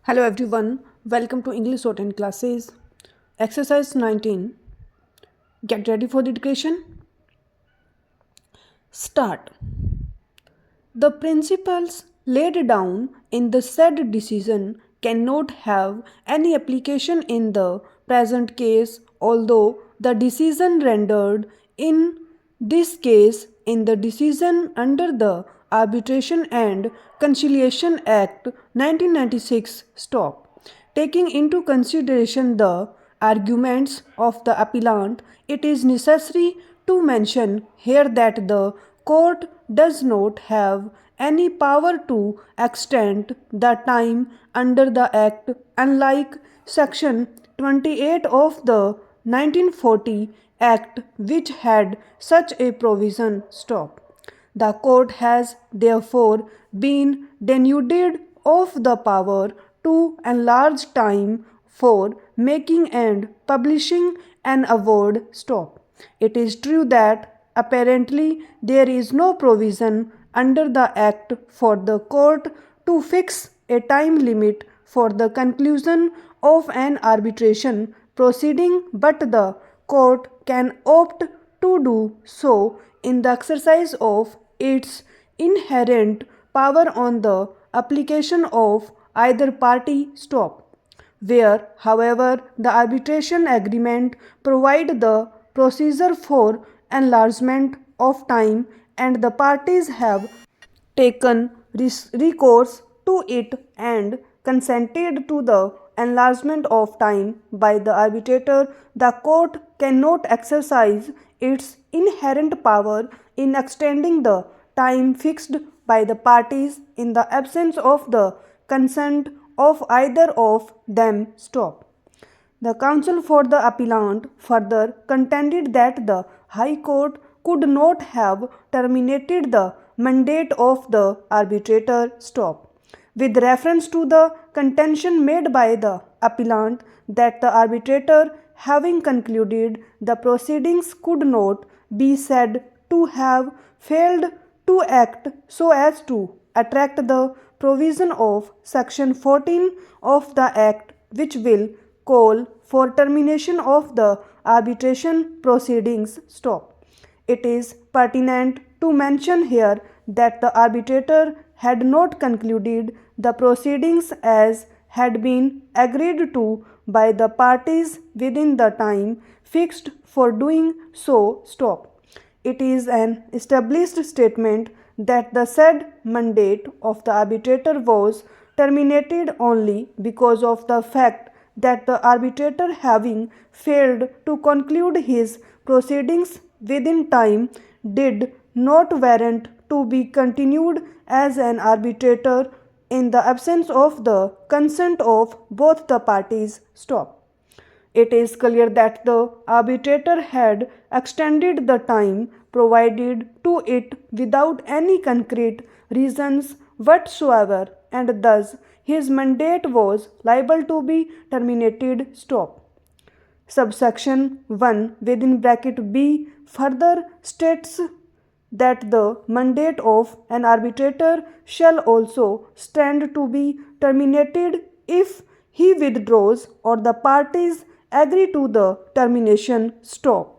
Hello everyone, welcome to English Shorthand classes. Exercise 19. Get ready for the dictation. Start. The principles laid down in the said decision cannot have any application in the present case, although the decision rendered in this case in the decision under the Arbitration and Conciliation Act 1996 stop. Taking into consideration the arguments of the appellant, it is necessary to mention here that the court does not have any power to extend the time under the Act, unlike Section 28 of the 1940 Act, which had such a provision. Stop. The court has therefore been denuded of the power to enlarge time for making and publishing an award. Stop. It is true that apparently there is no provision under the Act for the court to fix a time limit for the conclusion of an arbitration proceeding, but the court can opt to do so in the exercise of its inherent power on the application of either party. Stop. Where, however, the arbitration agreement provide the procedure for enlargement of time and the parties have taken recourse to it and consented to the enlargement of time by the arbitrator, the court cannot exercise its inherent power in extending the time fixed by the parties in the absence of the consent of either of them. Stop. The counsel for the appellant further contended that the High Court could not have terminated the mandate of the arbitrator. Stop. With reference to the contention made by the appellant that the arbitrator, having concluded the proceedings, could not be said to have failed to act so as to attract the provision of Section 14 of the Act, which will call for termination of the arbitration proceedings. Stop. It is pertinent to mention here that the arbitrator had not concluded the proceedings as had been agreed to by the parties within the time fixed for doing so. Stop. It is an established statement that the said mandate of the arbitrator was terminated only because of the fact that the arbitrator, having failed to conclude his proceedings within time, did not warrant to be continued as an arbitrator in the absence of the consent of both the parties. Stop. It is clear that the arbitrator had extended the time provided to it without any concrete reasons whatsoever, and thus his mandate was liable to be terminated. Stop. Subsection 1 within bracket B further states that the mandate of an arbitrator shall also stand to be terminated if he withdraws or the parties agree to the termination. Stop.